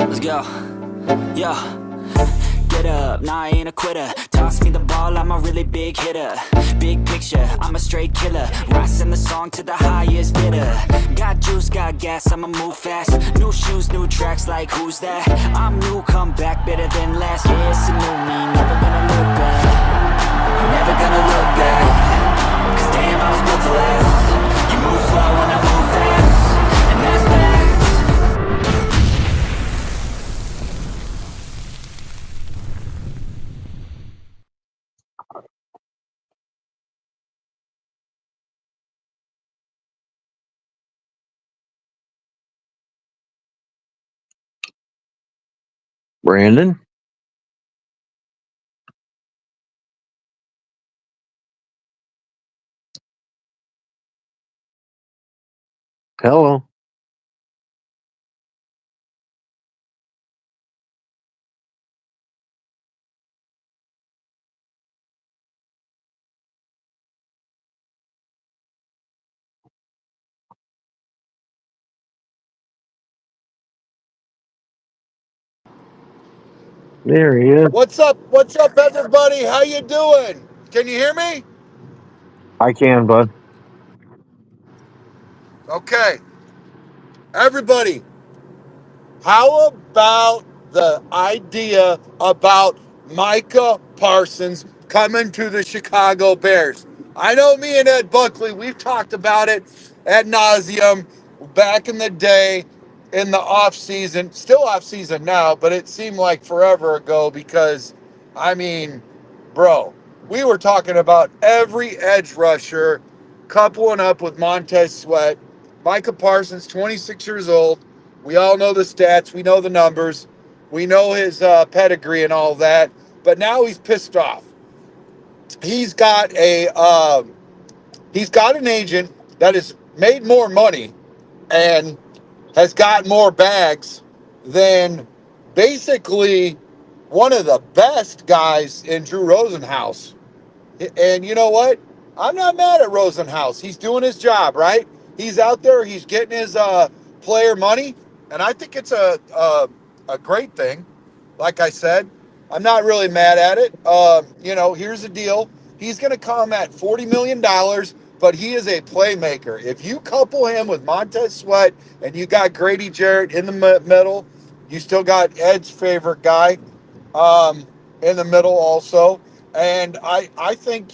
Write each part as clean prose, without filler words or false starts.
Let's go. Yo. Get up, nah, I ain't a quitter. Toss me the ball, I'm a really big hitter. Big picture, I'm a straight killer. Rising the song to the highest bidder. Got juice, got gas, I'ma move fast. New shoes, new tracks, like who's that? I'm new, come back, better than last. Yeah, it's a new me, never gonna look back. Never gonna look back. Cause damn, I was built to last. You move slow and I move fast. And that's facts. Brandon? Hello. There he is. What's up? What's up, everybody? How you doing? Can you hear me? I can, bud. Okay. Everybody, how about the idea about Micah Parsons coming to the Chicago Bears? I know me and Ed Buckley, we've talked about it ad nauseum back in the day in the off season. Still off season now, but it seemed like forever ago because, I mean, bro, we were talking about every edge rusher coupling up with Montez Sweat. Micah Parsons, 26 years old. We all know the stats. We know the numbers. We know his pedigree and all that. But now he's pissed off. He's got an agent that has made more money and has got more bags than basically one of the best guys in Drew Rosenhaus. And you know what? I'm not mad at Rosenhaus. He's doing his job, right? He's out there. He's getting his player money, and I think it's a great thing. Like I said, I'm not really mad at it. Here's the deal. He's going to come at $40 million, but he is a playmaker. If you couple him with Montez Sweat and you got Grady Jarrett in the middle, you still got Ed's favorite guy in the middle also. And I think,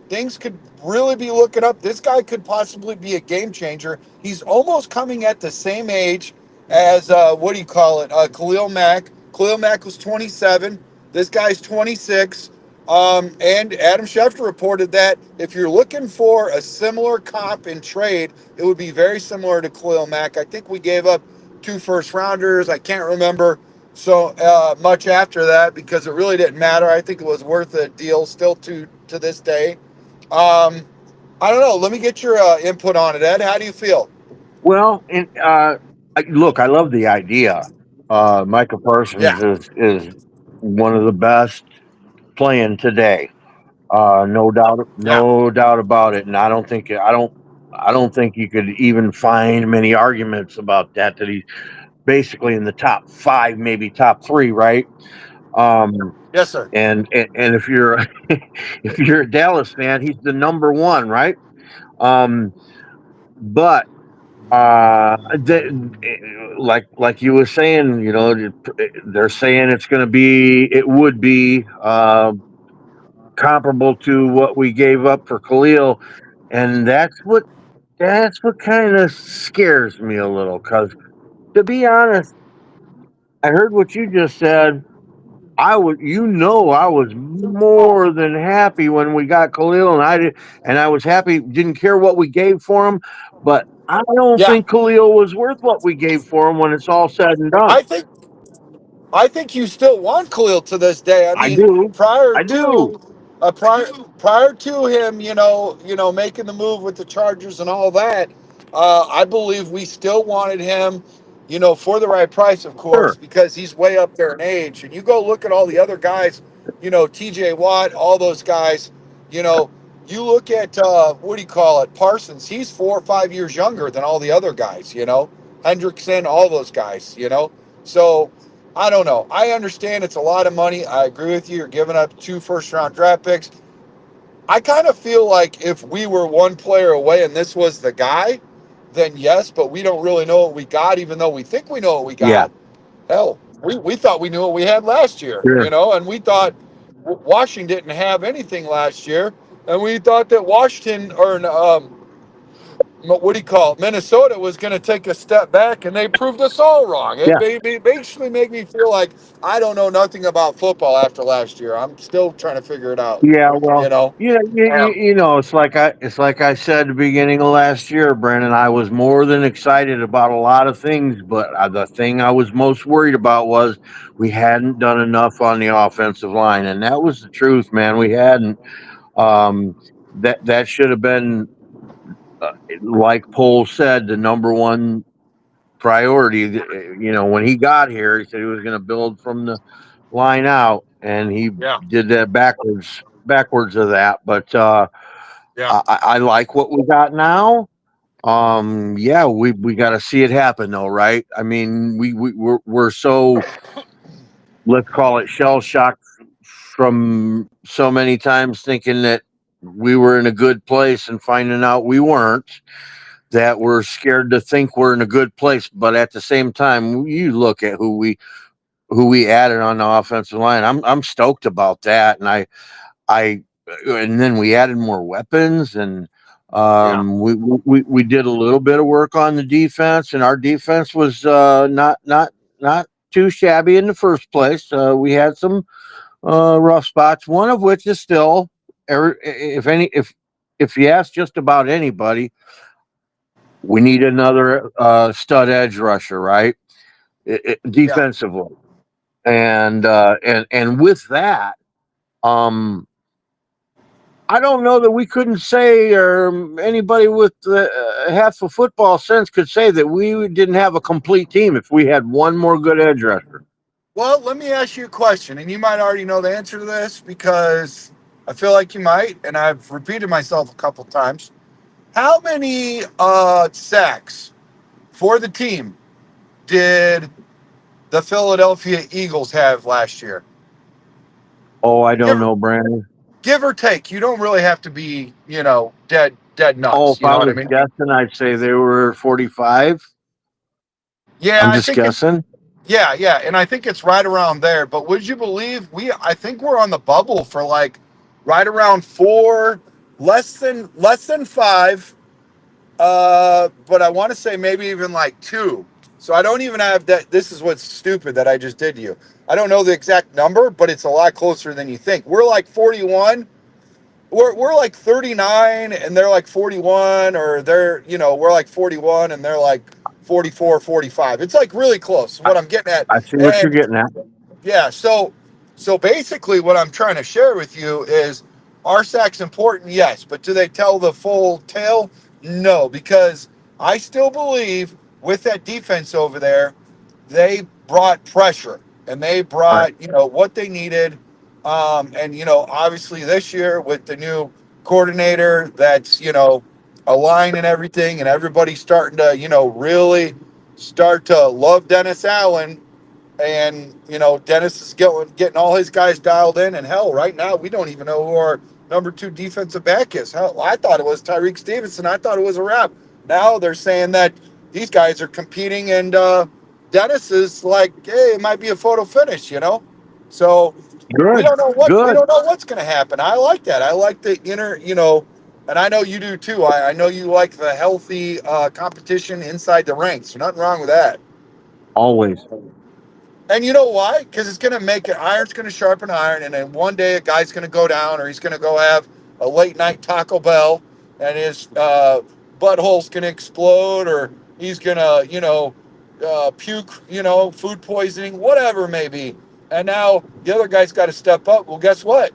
things could really be looking up. This guy could possibly be a game changer. He's almost coming at the same age as, Khalil Mack. Khalil Mack was 27. This guy's 26. And Adam Schefter reported that if you're looking for a similar comp in trade, it would be very similar to Khalil Mack. I think we gave up 2 first rounders. I can't remember so much after that because it really didn't matter. I think it was worth a deal still to this day. I don't know. Let me get your input on it, Ed. How do you feel? Well, look, I love the idea. Micah Parsons Yeah, is one of the best playing today. No doubt, yeah, no doubt about it. And I don't think you could even find many arguments about that. That he's basically in the top five, maybe top three, right? Um, yes, sir. and if you're if you're a Dallas fan, he's the number one, right? Um, but like you were saying, they're saying it would be comparable to what we gave up for Khalil, and that's what kind of scares me a little. Because to be honest, I heard what you just said. I was more than happy when we got Khalil, and I was happy. Didn't care what we gave for him, but I don't Yeah, think Khalil was worth what we gave for him when it's all said and done. I think I think you still want Khalil to this day. I I mean, do, prior I do. to prior to him, making the move with the Chargers and all that, I believe we still wanted him, for the right price, of course, Sure, because he's way up there in age. And you go look at all the other guys, T.J. Watt, all those guys, you know. You look at Parsons. He's 4 or 5 years younger than all the other guys. Hendrickson, all those guys. So I don't know. I understand it's a lot of money. I agree with you. You're giving up 2 first-round draft picks. I kind of feel like if we were one player away and this was the guy, then yes, but we don't really know what we got, even though we think we know what we Yeah, got. Hell, we thought we knew what we had last year, sure. and we thought Washington didn't have anything last year, and we thought that Washington or what do you call it, Minnesota was going to take a step back, and they proved us all wrong. It Yeah. basically made me feel like I don't know nothing about football after last year. I'm still trying to figure it out, Yeah, you well, know. it's like I said at the beginning of last year, Brandon. I was more than excited about a lot of things, but the thing I was most worried about was we hadn't done enough on the offensive line, and that was the truth, man. We hadn't. Um, that should have been, uh, like Pohl said, the number one priority. When he got here, he said he was going to build from the line out, and he Yeah, did that backwards of that. But yeah, I like what we got now. Yeah, we got to see it happen though, right? I mean, we're so, let's call it, shell shocked from so many times thinking that we were in a good place and finding out we weren't, that we're scared to think we're in a good place. But at the same time, you look at who we added on the offensive line. I'm stoked about that, and I and then we added more weapons, and yeah, we did a little bit of work on the defense, and our defense was not too shabby in the first place. We had some rough spots, one of which is still, if you ask just about anybody, we need another stud edge rusher, right? yeah. Defensively, and with that, um, I don't know that we couldn't say, or anybody with half a football sense could say that we didn't have a complete team if we had one more good edge rusher. Well, let me ask you a question, and you might already know the answer to this because I feel like you might, and I've repeated myself a couple times. How many sacks for the team did the Philadelphia Eagles have last year? Oh, I don't Give know, Brandon. give or take. You don't really have to be, dead Oh, nuts. if You I know what I was mean? guessing, I'd say they were 45. Yeah, I'm I just think it's guessing. yeah, and I think it's right around there. But would you believe I think we're on the bubble for like right around 4, less than 5. But I want to say maybe even like 2. So I don't even have that. This is what's stupid that I just did to you. I don't know the exact number, but it's a lot closer than you think. We're like 41. We're like 39 and they're like 41, or we're like 41 and they're like 44, 45. It's like really close. I, What I'm getting at. I see what you're And getting at. yeah, so basically what I'm trying to share with you is RSAC's important, yes, but do they tell the full tale? No, because I still believe with that defense over there, they brought pressure and they All right. brought, what they needed. And obviously this year with the new coordinator that's, aligned and everything, and everybody's starting to, really start to love Dennis Allen, and Dennis is getting all his guys dialed in. And hell, right now we don't even know who our number 2 defensive back is. Hell, I thought it was Tyreek Stevenson. I thought it was a wrap. Now they're saying that these guys are competing, and Dennis is like, hey, it might be a photo finish. So we Good. don't know we Good. don't know what's going to happen. I like that. I like the inner, and I know you do too. I know you like the healthy competition inside the ranks. There's nothing wrong with that. Always. And you know why? Because it's going to make it, iron's going to sharpen iron. And then one day a guy's going to go down, or he's going to go have a late night Taco Bell, and his butthole's going to explode, or he's going to, puke, food poisoning, whatever it may be. And now the other guy's got to step up. Well, guess what?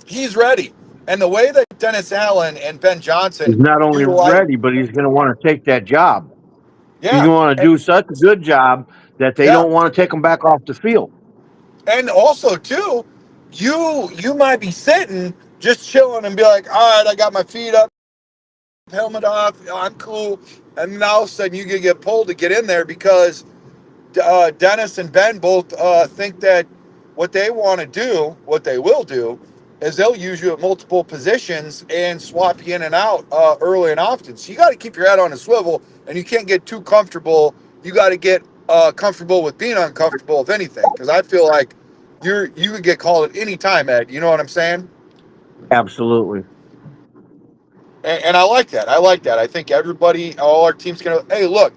He's ready. And the way that Dennis Allen and Ben He's Johnson not only utilize, ready, but he's going to want to take that job. He's yeah, going to want to and, do such a good job that they yeah. don't want to take him back off the field. And also too, you might be sitting just chilling and be like, all right, I got my feet up, helmet off, I'm cool. And then all of a sudden you can get pulled to get in there because Dennis and Ben both think that what they want to do, what they will do, is they'll use you at multiple positions and swap you in and out early and often. So you got to keep your head on a swivel, and you can't get too comfortable. You got to get comfortable with being uncomfortable, if anything, because I feel like you could get called at any time, Ed. You know what I'm saying? Absolutely. And I like that. I like that. I think everybody, all our teams can. Hey, look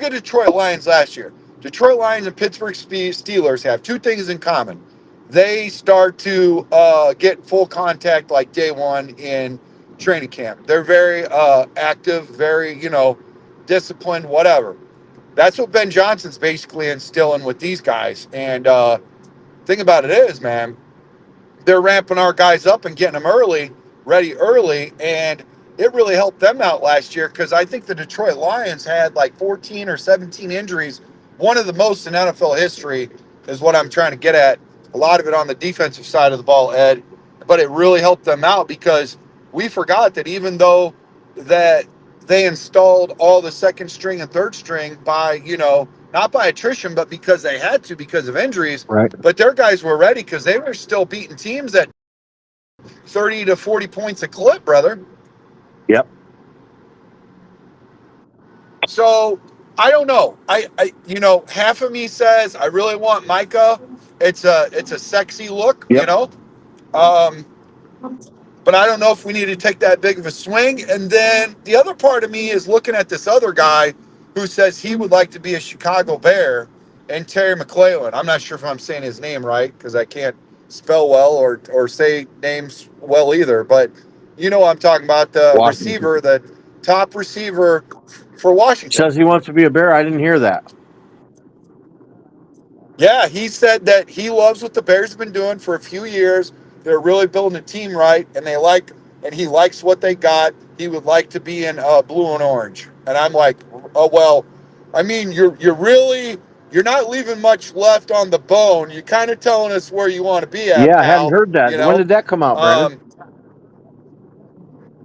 at Detroit Lions last year. Detroit Lions and Pittsburgh Steelers have two things in common. They start to get full contact like day one in training camp. They're very active, very disciplined, whatever. That's what Ben Johnson's basically instilling with these guys. And thing about it is, man, they're ramping our guys up and getting them ready early, and it really helped them out last year because I think the Detroit Lions had like 14 or 17 injuries, one of the most in NFL history, is what I'm trying to get at. A lot of it on the defensive side of the ball, Ed, but it really helped them out because we forgot that even though that they installed all the second string and third string by not by attrition, but because they had to because of injuries, Right. but their guys were ready because they were still beating teams at 30 to 40 points a clip, brother. Yep. So I don't know. Half of me says I really want Micah. It's a sexy look, Yep. Um, but I don't know if we need to take that big of a swing. And then the other part of me is looking at this other guy who says he would like to be a Chicago Bear, and Terry McLaurin. I'm not sure if I'm saying his name right because I can't spell well or say names well either. But I'm talking about the Washington receiver, the top receiver for Washington. says he wants to be a Bear. I didn't hear that. Yeah, he said that he loves what the Bears have been doing for a few years. They're really building a team right, and he likes what they got. He would like to be in blue and orange. And I'm like, oh well, I mean, you're not leaving much left on the bone. You're kind of telling us where you want to be at, Yeah, I hadn't pal. heard that. You When know, did that come out, Brandon? um,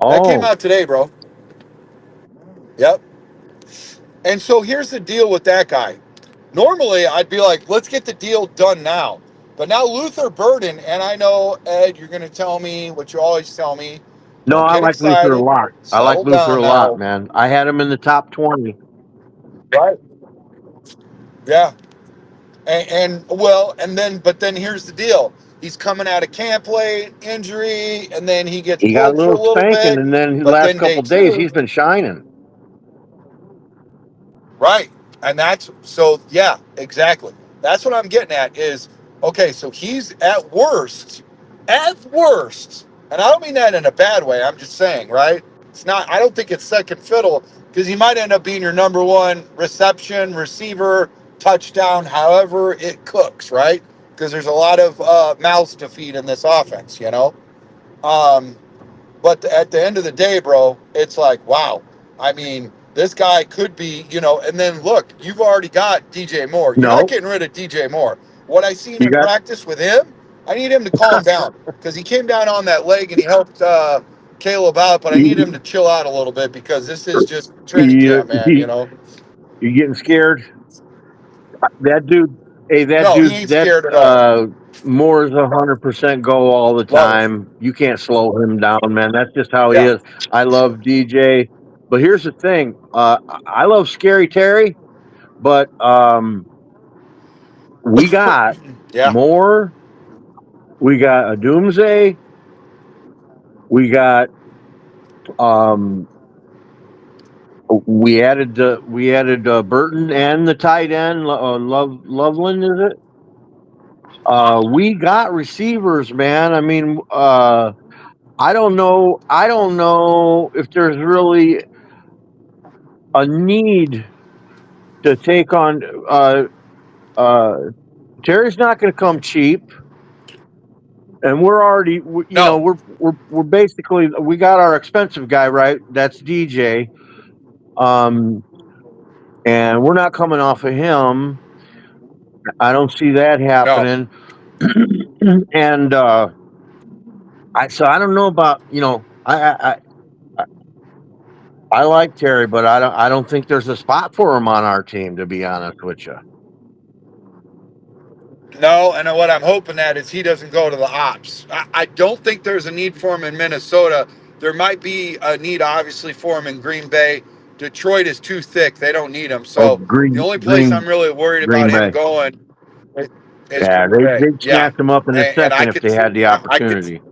that came Oh, out today, bro. Yep. And so here's the deal with that guy. Normally, I'd be like, let's get the deal done now. But now Luther Burden, and I know, Ed, you're going to tell me what you always tell me. no, Don't I get like Luther a excited. lot. I like Settle Luther down a lot, now. man. I had him in the top 20. Right. Yeah. But then here's the deal. He's coming out of camp late, injury, and then he gets He got a pulled for a little little spanking, bit. and then the But last then day couple days two, he's been shining. right. And that's so, yeah, exactly. That's what I'm getting at is okay, so he's at worst, and I don't mean that in a bad way. I'm just saying, right? It's not, I don't think it's second fiddle because he might end up being your number one reception, receiver, touchdown, however it cooks, right? Because there's a lot of mouths to feed in this offense. Um, but at the end of the day, bro, it's like, wow. I mean, this guy could be, and then look, you've already got DJ Moore. You're not No, getting rid of DJ Moore. What I seen you in got practice with him, I need him to calm down because he came down on that leg and he helped Caleb out, but I need him you, to chill out a little bit because this is just training you, camp, man. you getting scared. That dude, hey, No, he ain't that scared at all. Moore is 100% go all the Love it. time. You can't slow him down, man. That's just how he Yeah. is. I love DJ, but here's the thing. I love Scary Terry, but we got Yeah. Moore, we got a Doomsday, we got um, we added Burton and the tight end Loveland, is it? We got receivers, man. I mean, I don't know. I don't know if there's really a need to take on. Uh, Terry's not going to come cheap, and we're already, No. we're basically we got our expensive guy right. That's DJ, um, and we're not coming off of him. I don't see that No. happening, and I don't know about I like Terry, but I don't think there's a spot for him on our team, to be honest with you. No, and what I'm hoping that is he doesn't go to the ops. I don't think there's a need for him in Minnesota. There might be a need, obviously, for him in Green Bay. Detroit is too thick; they don't need him. Oh, So the only place I'm really worried about Green him Bay. going is Yeah, Green Bay. they'd Yeah, snatch him up in a and I second if could they see, had the I could opportunity.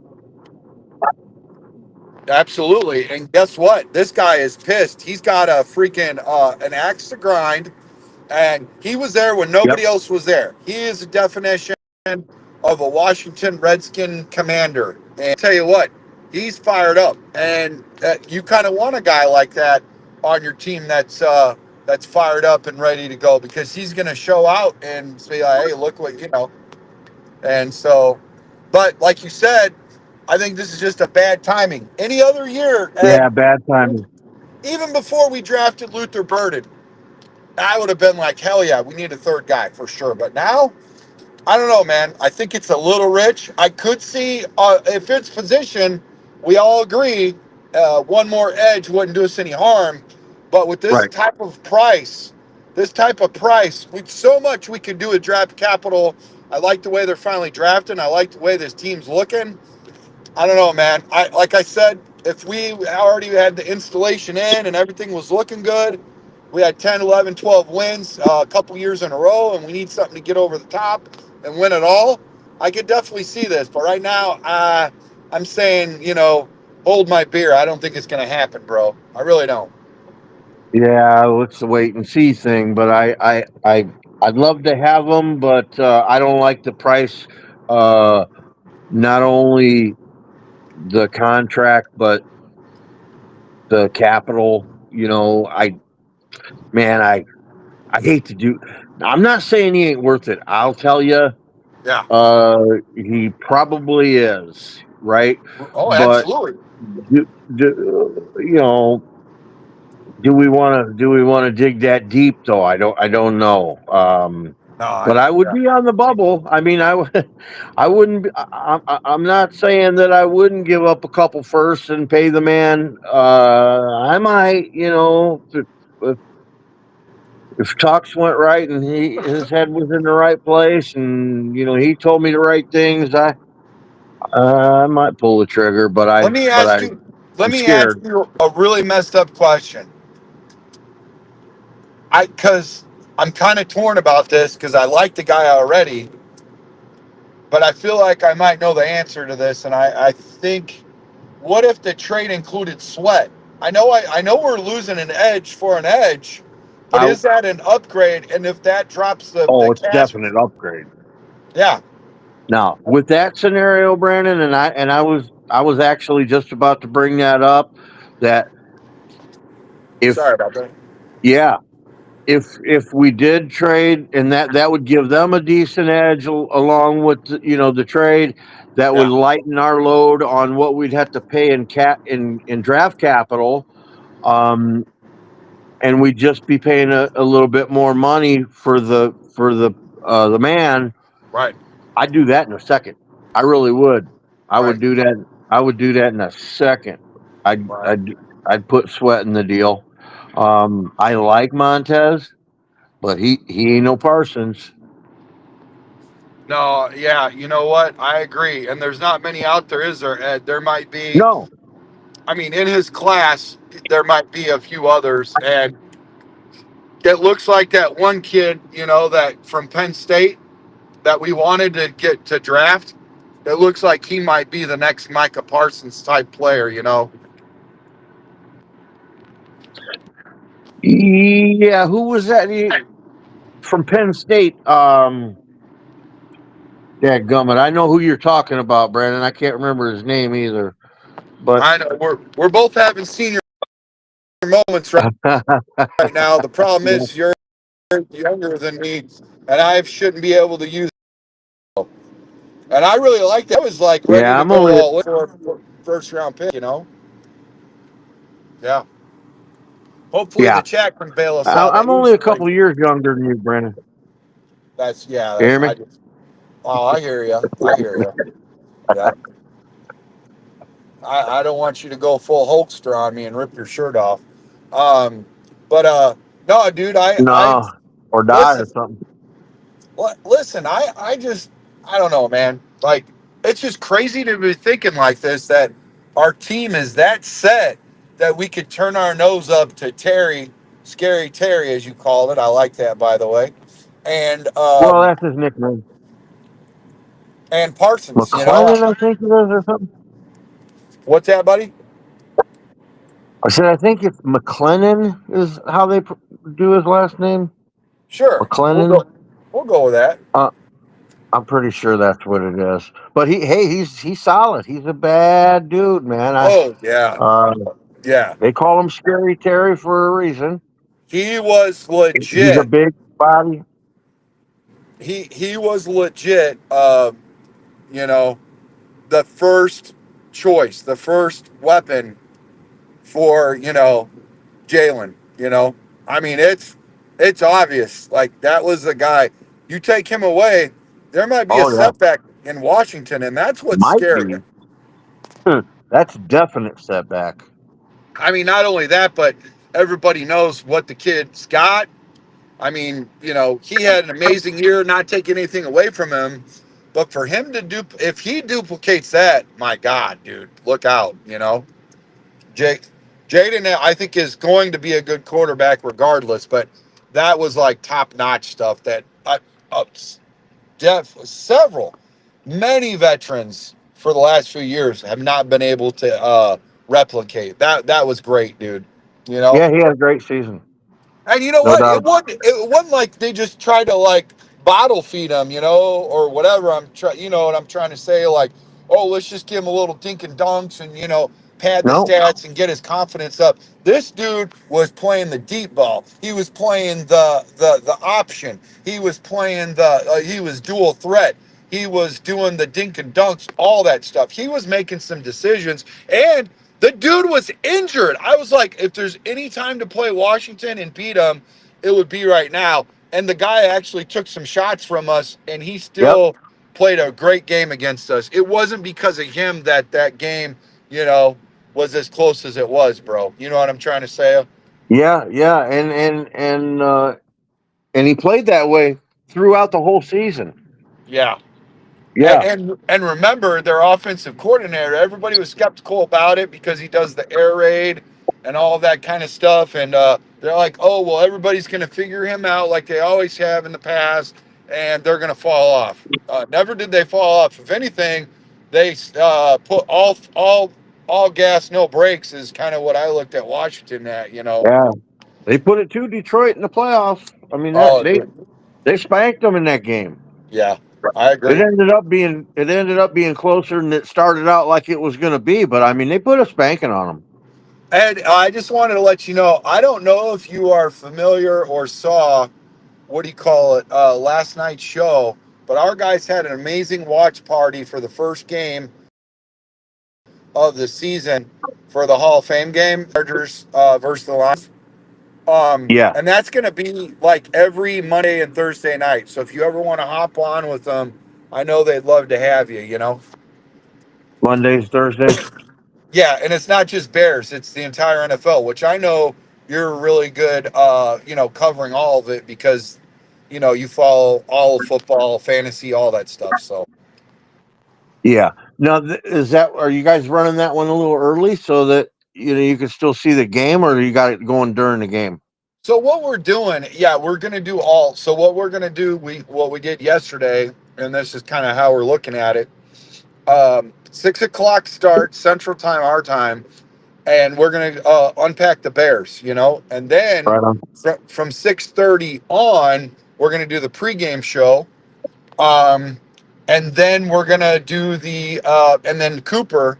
absolutely. And guess what? This guy is pissed. He's got a freaking an axe to grind. And he was there when Yep. nobody else was there. He is the definition of a Washington Redskin commander. And I tell you what, he's fired up. And you kind of want a guy like that on your team that's fired up and ready to go, because he's going to show out and say, like, hey, look what, you know. And so, but like you said, I think this is just a bad timing. Any other year, Yeah, and bad timing. even before we drafted Luther Burden, I would have been like, hell yeah, we need a third guy for sure. But now, I don't know, man. I think it's a little rich. I could see if it's position, we all agree one more edge wouldn't do us any harm. But with Right. this type of price, with so much we could do with draft capital. I like the way they're finally drafting. I like the way this team's looking. I don't know, man. Like I said, if we already had the installation in and everything was looking good, we had 10, 11, 12 wins a couple years in a row, and we need something to get over the top and win it all, I could definitely see this. But right now, I'm saying, hold my beer. I don't think it's going to happen, bro. I really don't. Yeah, it's the wait and see thing. But I'd love to have them, but I don't like the price. Uh, Not only the contract, but the capital. Man, I hate to do. I'm not saying he ain't worth it. I'll tell you, Yeah. uh, he probably is, right? Oh, But absolutely. do, you know, do we want to dig that deep though? I don't know. No, But I would yeah. be on the bubble. I mean, I wouldn't. I'm not saying that I wouldn't give up a couple firsts and pay the man. I might, if talks went right and his head was in the right place, and he told me the right things, I might pull the trigger. But Let me but ask you. Let I'm me ask scared. you a really messed up question. Because I'm kind of torn about this because I like the guy already, but I feel like I might know the answer to this, and I think, what if the trade included Sweat? I know we're losing an edge for an edge, but I is that an upgrade? And if that drops the Oh, it's cash, definite upgrade. yeah. Now, with that scenario, Brandon, and I was actually just about to bring that up. That if Sorry about that. yeah, if we did trade, and that would give them a decent edge along with the trade, that would Yeah, lighten our load on what we'd have to pay in draft capital, um, and we'd just be paying a little bit more money for the man. right, I'd do that in a second. I really would. I right, would do that. I would do that in a second. I'd right. I'd I'd put Sweat in the deal. I like Montez, but he ain't no Parsons. No, yeah, you know what? I agree. And there's not many out there, is there, Ed? There might be. No. I mean, in his class, there might be a few others, and it looks like that one kid, that from Penn State that we wanted to get to draft. It looks like he might be the next Micah Parsons type player. Yeah, who was that? From Penn State. Gummit. I know who you're talking about, Brandon. I can't remember his name either. But I know we're both having senior moments right now. The problem is you're younger than me, and I shouldn't be able to use it. And I really liked it. I was like ready yeah, to I'm go only all in for a first round pick. Yeah. Hopefully yeah, the chat can bail us out. That I'm only a usually, couple of years younger than you, Brandon. You that's hear me? I just. Oh, I hear you. I hear you. Yeah. I don't want you to go full Hulkster on me and rip your shirt off. Um, but no, dude, I No, or die listen. or something. Listen, I don't know, man. Like, it's just crazy to be thinking like this, that our team is that set that we could turn our nose up to Terry, scary Terry, as you called it. I like that, by the way. And Well, that's his nickname. Parsons, McLennan, I think it is, or something. what's that, buddy? I said, I think it's McLennan is how they do his last name. Sure, McLennan. we'll go with that. Uh, I'm pretty sure that's what it is. But he's solid. He's a bad dude, man. Oh yeah, Uh, yeah. they call him Scary Terry for a reason. He was He's a legit. big body. He was legit. You know, the first choice, the first weapon for Jalen. I mean, it's obvious. Like, that was the guy. You take him away, there might be a Oh yeah, setback in Washington, and that's what's might scary. be. That's definite setback. I mean, not only that, but everybody knows what the kid's got. I mean, he had an amazing year, not taking anything away from him. But for him to if he duplicates that, my God, dude, look out. Jake, Jaden, I think, is going to be a good quarterback regardless. But that was like top notch stuff that uh, several, many veterans for the last few years have not been able to replicate. That was great, dude. You know, Yeah, he had a great season, and you know no what? doubt. It wasn't like they just tried to like bottle feed him, or whatever. You know what I'm trying to say? Like, oh, let's just give him a little dink and dunks, and pad the No, stats and get his confidence up. This dude was playing the deep ball. He was playing the option. He was playing he was dual threat. He was doing the dink and dunks, all that stuff. He was making some decisions, and the dude was injured. I was like, if there's any time to play Washington and beat them, it would be right now. And the guy actually took some shots from us, and he yep, still played a great game against us. It wasn't because of him that game, you know, was as close as it was, bro. You know what I'm trying to say? yeah, yeah, and he played that way throughout the whole season. Yeah. And, Yeah, and remember, their offensive coordinator, everybody was skeptical about it because he does the air raid and all that kind of stuff. And they're like, oh, well, everybody's going to figure him out like they always have in the past, and they're going to fall off. Never did they fall off. If anything, they put all gas, no brakes is kind of what I looked at Washington at. yeah. They put it to Detroit in the playoffs. I mean, Oh, dude. they spanked them in that game. Yeah, I It agree. ended up being closer than it started out like it was going to be. But I mean, they put a spanking on them. And I just wanted to let you know, I don't know if you are familiar or saw, what do you call it, last night's show, but our guys had an amazing watch party for the first game of the season for the Hall of Fame game, Chargers versus the Lions. Yeah, And that's going to be like every Monday and Thursday night. So if you ever want to hop on with them, I know they'd love to have you. Mondays, Thursdays. Yeah, and it's not just Bears; it's the entire NFL, which I know you're really good, covering all of it because, you follow all of football, fantasy, all that stuff. So, Yeah. Now, is that are you guys running that one a little early so that you can still see the game, or you got it going during the game? so what we're doing, yeah, we're gonna do all. So what we're gonna do, what we did yesterday, and this is kind of how we're looking at it. 6 o'clock start Central Time, our time, and we're gonna unpack the Bears, and then Right on. from 6:30 on, we're gonna do the pregame show. Um, and then we're gonna do and then Cooper,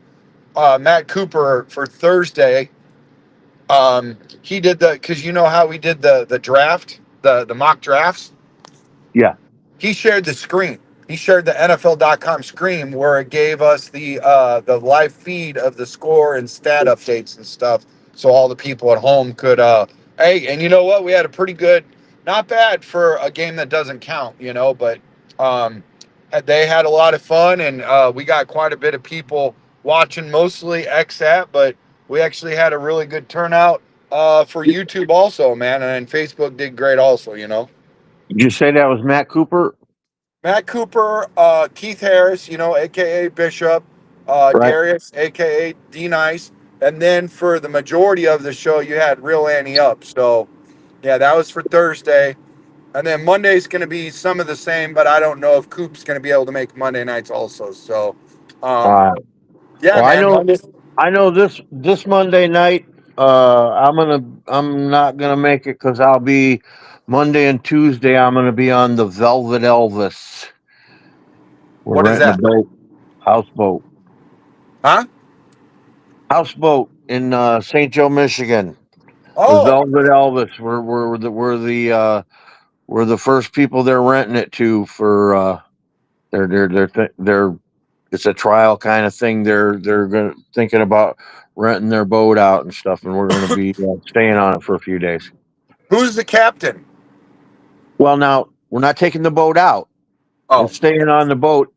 Matt Cooper for Thursday. He did because you know how we did the draft, the mock drafts. Yeah. He shared the screen. He shared the NFL.com screen where it gave us the live feed of the score and stat updates and stuff, so all the people at home could. Hey, and you know what? We had a pretty good, not bad for a game that doesn't count, but um, they had a lot of fun, and we got quite a bit of people watching, mostly XAT, but we actually had a really good turnout for YouTube also, man, and Facebook did great also. Did you say that was Matt Cooper? Matt Cooper, Keith Harris, aka Bishop, Right. Darius, aka D Nice, and then for the majority of the show, you had Real Annie up. So, yeah, that was for Thursday, and then Monday's going to be some of the same, but I don't know if Coop's going to be able to make Monday nights also. So, um, Uh, yeah, well, I man, know, Monday. I know this Monday night. I'm not gonna make it because I'll be Monday and Tuesday. I'm gonna be on the Velvet Elvis. We're What is renting a that? boat, houseboat, Huh? houseboat in St. Joe, Michigan. The Oh, Velvet Elvis. We're the first people they're renting it to for they're it's a trial kind of thing. They're gonna thinking about renting their boat out and stuff, and we're gonna be staying on it for a few days. who's the captain? Well, now we're not taking the boat out. We're Oh, staying on the boat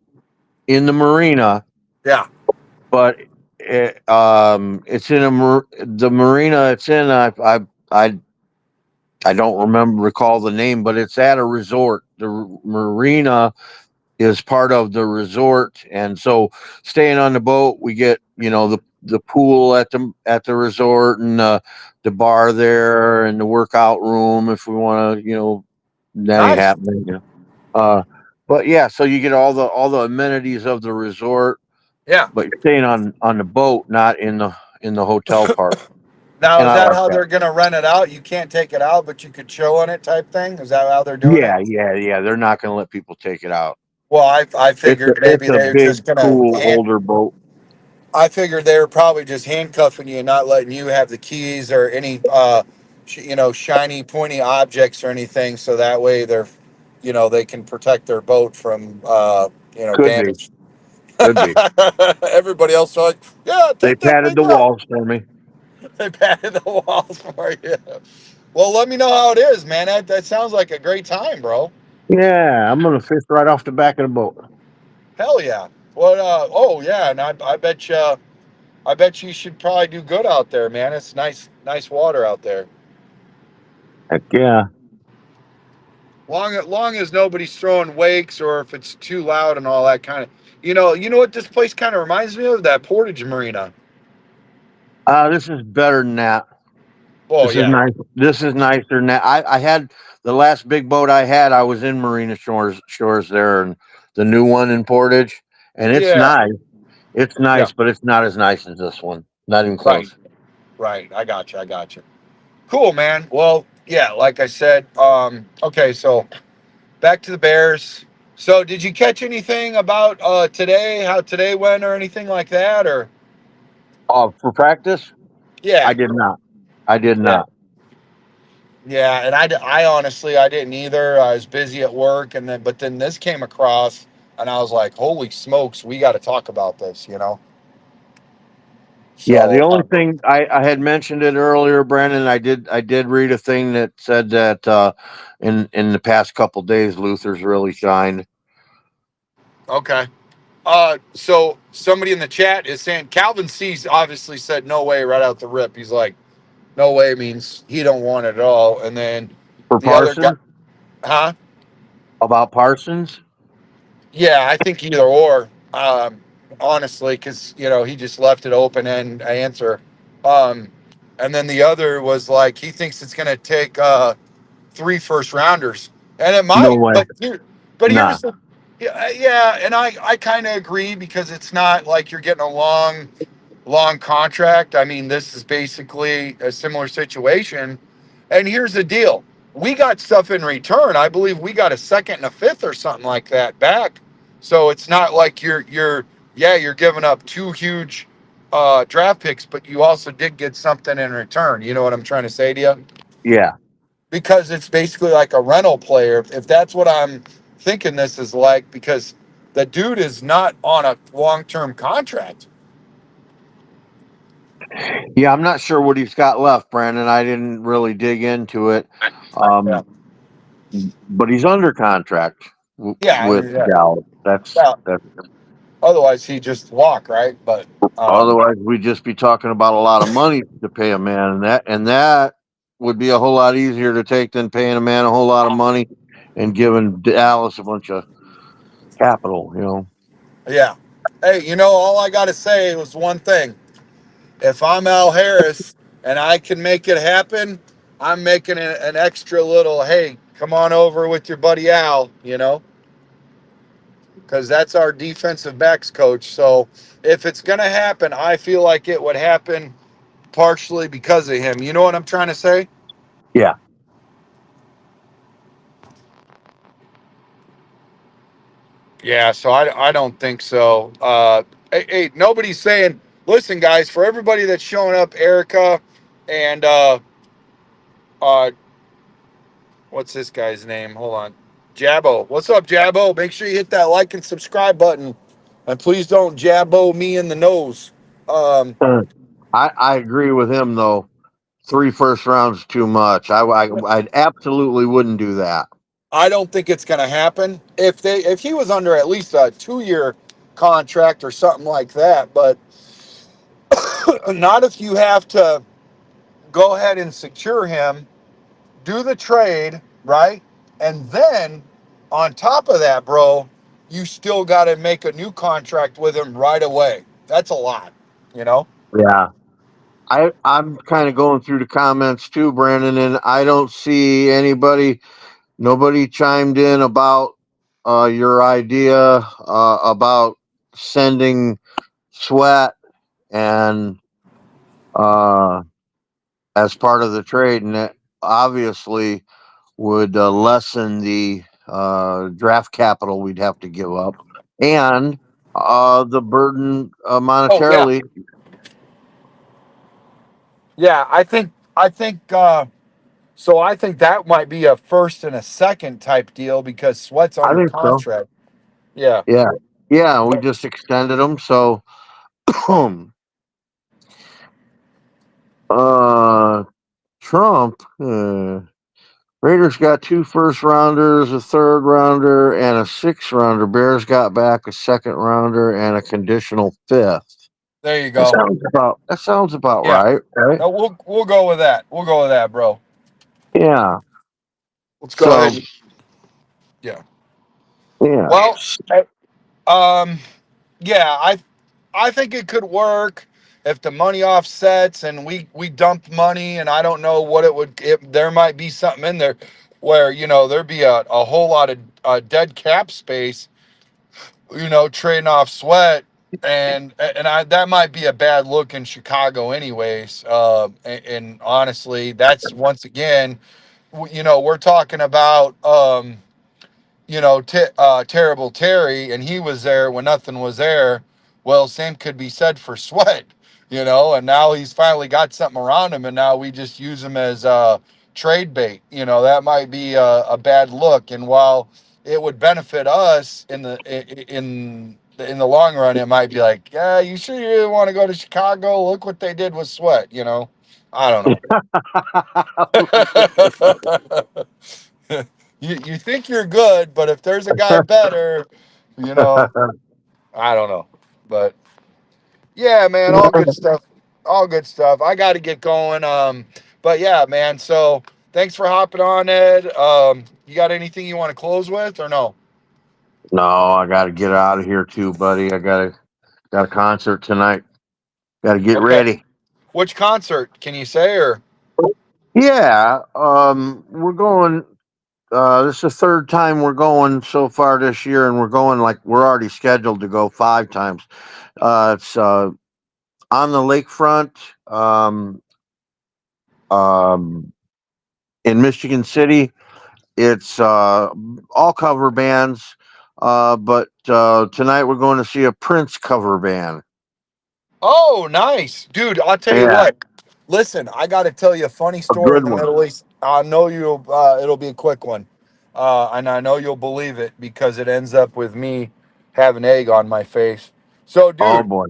in the marina, yeah. but it's in the marina it's in. I I don't recall the name, but it's at a resort. The marina is part of the resort, and so staying on the boat, we get the pool at the resort, and the bar there, and the workout room if we want to, that ain't Nice. happening. Uh, but yeah, so you get all the amenities of the resort, Yeah. but you're staying on the boat, not in the hotel part, Now, and is I that like how that. they're going to rent it out? You can't take it out, but you could chill on it type thing? Is that how they're doing it? Yeah. They're not going to let people take it out. Well, I figured It's maybe a they're big, just going cool, to. older boat. I figured they were probably just handcuffing you and not letting you have the keys or any, shiny, pointy objects or anything. So that way they can protect their boat from, Could be, damage. could be. Everybody else was like, yeah, They take that padded thing the out. walls for me. They patted the walls for you. Well, let me know how it is, man. That sounds like a great time, bro. Yeah, I'm gonna fish right off the back of the boat. Hell yeah. What? Oh yeah, and I bet you should probably do good out there, man. It's nice water out there. Heck yeah. Long as nobody's throwing wakes or if it's too loud and all that kind of. You know what this place kind of reminds me of? That Portage Marina. This is better than that. Oh This is yeah, nice. This is nicer than that. I had the last big boat I had. I was in Marina Shores there, and the new one in Portage, and it's yeah, nice. It's yeah. nice, but it's not as nice as this one. Not even Right, close. right. I got you. I got you. Cool, man. Well, yeah. Like I said. Okay, so back to the Bears. So, did you catch anything about today? How today went, or anything like that? Or For practice, I yeah, did not. I did yeah, not. yeah. And I honestly I didn't either. I was busy at work, and then this came across, and I was like, holy smokes, we got to talk about this. Yeah, the So only thing I had mentioned it earlier, Brandon. I did read a thing that said that in the past couple days, Luther's really shined. okay. So somebody in the chat is saying Calvin C's obviously said no way right out the rip. He's like, no way means he don't want it at all. And then For the other guy, Parsons, huh? about Parsons. Yeah, I think either or. Honestly, because he just left it open and answer. Um, and then the other was like he thinks it's going to take three first rounders, and it No might. way. But Nah. here's the yeah, and I kind of agree because it's not like you're getting a long contract. I mean, this is basically a similar situation. And here's the deal. We got stuff in return. I believe we got a second and a fifth or something like that back. So it's not like you're giving up two huge draft picks, but you also did get something in return. You know what I'm trying to say to you? Yeah. Because it's basically like a rental player. If that's what I'm thinking this is like, because the dude is not on a long-term contract. Yeah, I'm not sure what he's got left, Brandon. I didn't really dig into it. Yeah. Um, but he's under contract Yeah, with yeah. Dallas. That's Yeah. that. Otherwise, he just walk, right? But Otherwise, we'd just be talking about a lot of money to pay a man, and that would be a whole lot easier to take than paying a man a whole lot of money and giving Dallas a bunch of capital. You know. Yeah. Hey, all I got to say was one thing. If I'm Al Harris and I can make it happen, I'm making an extra little, hey, come on over with your buddy Al, because that's our defensive backs coach. So if it's going to happen, I feel like it would happen partially because of him. You know what I'm trying to say? Yeah. Yeah, so I don't think so. Hey, nobody's saying, listen, guys, for everybody that's showing up, Erica and uh, what's this guy's name? Hold on. Jabbo. What's up, Jabbo? Make sure you hit that like and subscribe button. And please don't Jabbo me in the nose. Um, I agree with him though. 3 first rounds too much. I absolutely wouldn't do that. I don't think it's going to happen. If he was under at least a 2-year contract or something like that, but not if you have to go ahead and secure him, do the trade, right? And then on top of that, bro, you still got to make a new contract with him right away. That's a lot, you know? Yeah. I'm kind of going through the comments too, Brandon, and I don't see nobody chimed in about your idea about sending Sweat and uh, as part of the trade, and it obviously would lessen the draft capital we'd have to give up and the burden Oh, yeah. monetarily. Yeah, I think that might be a first and a second type deal because Sweat's I under think so. contract. Yeah. Yeah, yeah. We just extended them, so uh, Trump. Raiders got 2 first rounders, a third rounder, and a 6 rounder. Bears got back a second rounder and a conditional fifth. There you That go. sounds about Yeah. right, right? No, we'll go with that. We'll go with that, bro. Yeah. Let's go ahead. So Yeah. yeah, Well, um, yeah, I think it could work if the money offsets and we dump money and I don't know what it would. There might be something in there where there'd be a whole lot of dead cap space, trading off Sweat. And I that might be a bad look in Chicago, anyways. And honestly, that's once again, we're talking about Terrible Terry, and he was there when nothing was there. Well, same could be said for Sweat, and now he's finally got something around him, and now we just use him as trade bait. That might be a bad look. And while it would benefit us in the long run, it might be like, yeah, you sure you really want to go to Chicago? Look what they did with Sweat. I don't know. You think you're good, but if there's a guy better, you know, I don't know. But yeah, man, all good stuff. All good stuff. I got to get going. But yeah, man. So thanks for hopping on, Ed. You got anything you want to close with or no? no, I got to get out of here too, buddy. Got a concert tonight. Got to get Okay. ready. Which concert can you say or? Yeah, we're going. This is the third time we're going so far this year, and we're going like we're already scheduled to go 5 times. It's on the lakefront um, in Michigan City. It's all cover bands, but tonight we're going to see a Prince cover band. Oh, nice, dude. I'll tell you Yeah, what. Listen, I got to tell you a funny a story in good the one. Middle East. I know you'll. It'll be a quick one, and I know you'll believe it because it ends up with me having egg on my face. So, Oh dude, boy.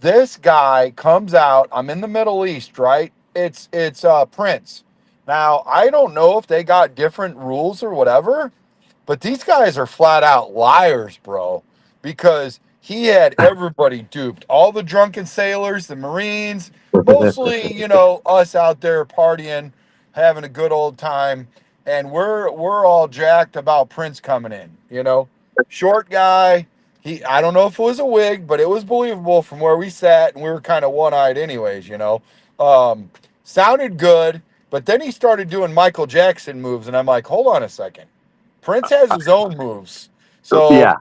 this guy comes out. I'm in the Middle East, right? It's Prince. Now, I don't know if they got different rules or whatever, but these guys are flat out liars, bro, because he had everybody duped. All the drunken sailors, the Marines, mostly, us out there partying, having a good old time, and we're all jacked about Prince coming in. short guy. I don't know if it was a wig, but it was believable from where we sat, and we were kind of one eyed, anyways. Um, sounded good, but then he started doing Michael Jackson moves, and I'm like, hold on a second. Prince has his own moves, so Yeah,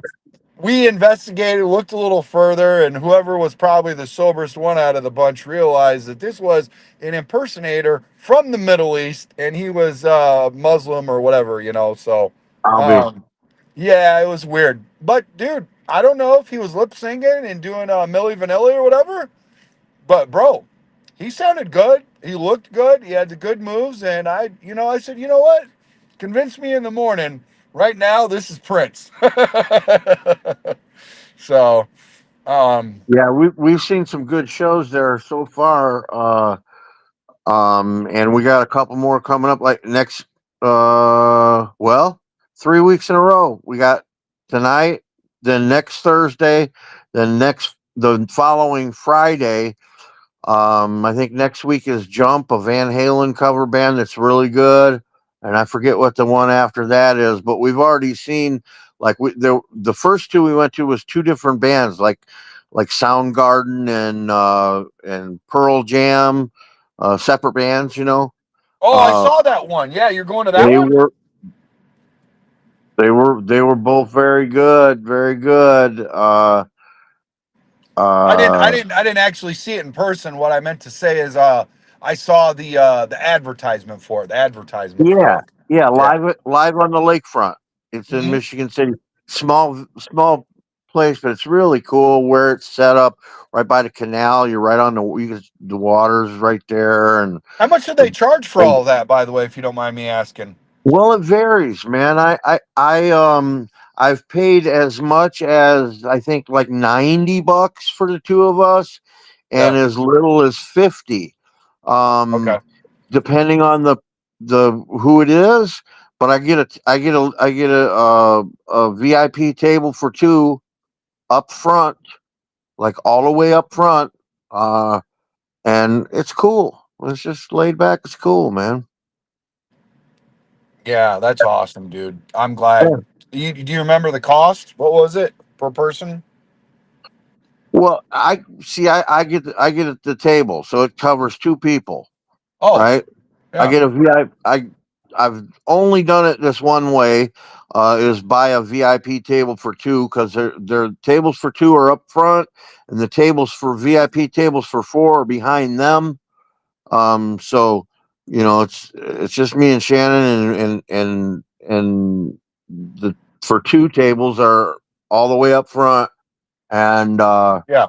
we investigated, looked a little further, and whoever was probably the soberest one out of the bunch realized that this was an impersonator from the Middle East, and he was Muslim or whatever. So, I'll be. um, yeah, it was weird. But dude, I don't know if he was lip singing and doing Milli Vanilli or whatever. But bro, he sounded good. He looked good. He had the good moves, and I said, you know what? Convince me in the morning. Right now, this is Prince. So, Yeah, we've seen some good shows there so far. And we got a couple more coming up. Like next, well, 3 weeks in a row. We got tonight, then next Thursday, then the following Friday. I think next week is Jump, a Van Halen cover band that's really good, and I forget what the one after that is. But we've already seen like the first two we went to was two different bands, like Soundgarden and Pearl Jam, separate bands. oh, I Uh, saw that one. Yeah, you're going to that they one? were they were both very good, very good. Uh, I didn't actually see it in person. What I meant to say is, I saw the advertisement for it. The advertisement for Yeah, it. yeah, Yeah. live on the lakefront. It's in Hmm. Michigan City. Small place, but it's really cool where it's set up right by the canal. You're right on the water's right there, and How much did they the, charge for and all of that, by the way, if you don't mind me asking? well, it varies, man. I've paid as much as I think like $90 for the two of us, and Yeah. as little as 50. Okay. Um, Depending on the who it is. But I get a VIP table for two up front, like all the way up front, and it's cool. It's just laid back. It's cool, man. Yeah, that's awesome, dude. I'm Yeah. glad. Do you remember the cost? What was it per person? Well, I see. I get at the table, so it covers two people, Oh, right? I yeah. get a VIP. I've only done it this one way, is buy a VIP table for two because their tables for two are up front, and the tables for VIP tables for four are behind them. So it's just me and Shannon, and the for two tables are all the way up front, and Yeah.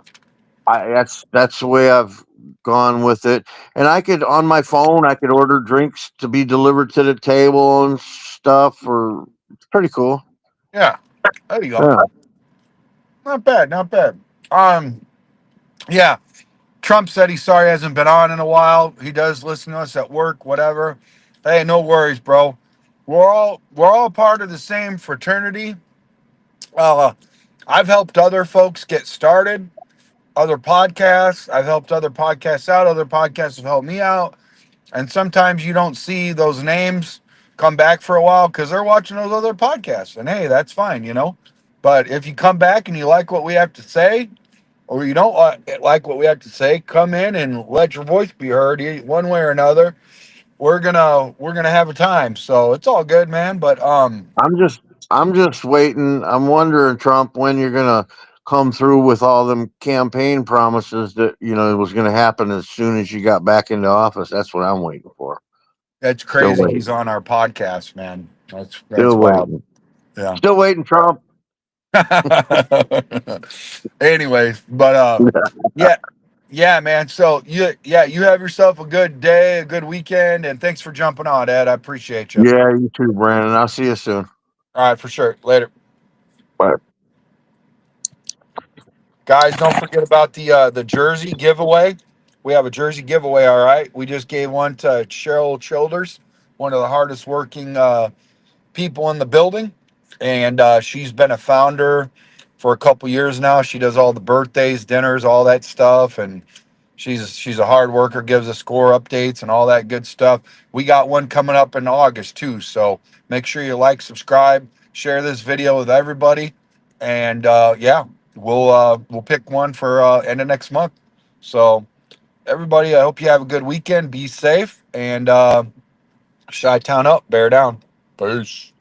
that's the way I've gone with it. And I could on my phone, I could order drinks to be delivered to the table and stuff. Or it's pretty cool. Yeah. There you go. Yeah, Not bad. Not bad. Um, yeah. Trump said he's sorry he hasn't been on in a while. He does listen to us at work, whatever. Hey, no worries, bro. We're all part of the same fraternity. Uh, I've helped other folks get started, other podcasts. I've helped other podcasts out. Other podcasts have helped me out. And sometimes you don't see those names come back for a while because they're watching those other podcasts. And hey, that's fine. But if you come back and you like what we have to say, or you don't like what we have to say, come in and let your voice be heard one way or another. We're gonna have a time. So it's all good, man. But I'm just I'm just waiting. I'm wondering, Trump, when you're gonna come through with all them campaign promises that it was gonna happen as soon as you got back into office. That's what I'm waiting for. it's Still crazy. He's waiting. on our podcast, man. That's Still wild. waiting. Yeah. Still waiting, Trump. Anyways, but yeah, yeah, man. So you have yourself a good day, a good weekend, and thanks for jumping on, Ed. I appreciate you. Yeah, you too, Brandon. I'll see you soon. All right, for sure. Later. Bye. Guys, don't forget about the jersey giveaway. We have a jersey giveaway, all right. We just gave one to Cheryl Childers, one of the hardest working people in the building. And she's been a founder for a couple years now. She does all the birthdays, dinners, all that stuff. And she's a hard worker, gives us score updates and all that good stuff. We got one coming up in August too. So make sure you like, subscribe, share this video with everybody, and yeah, we'll pick one for end of next month. So everybody, I hope you have a good weekend. Be safe, and Chi-Town up, bear down. Peace.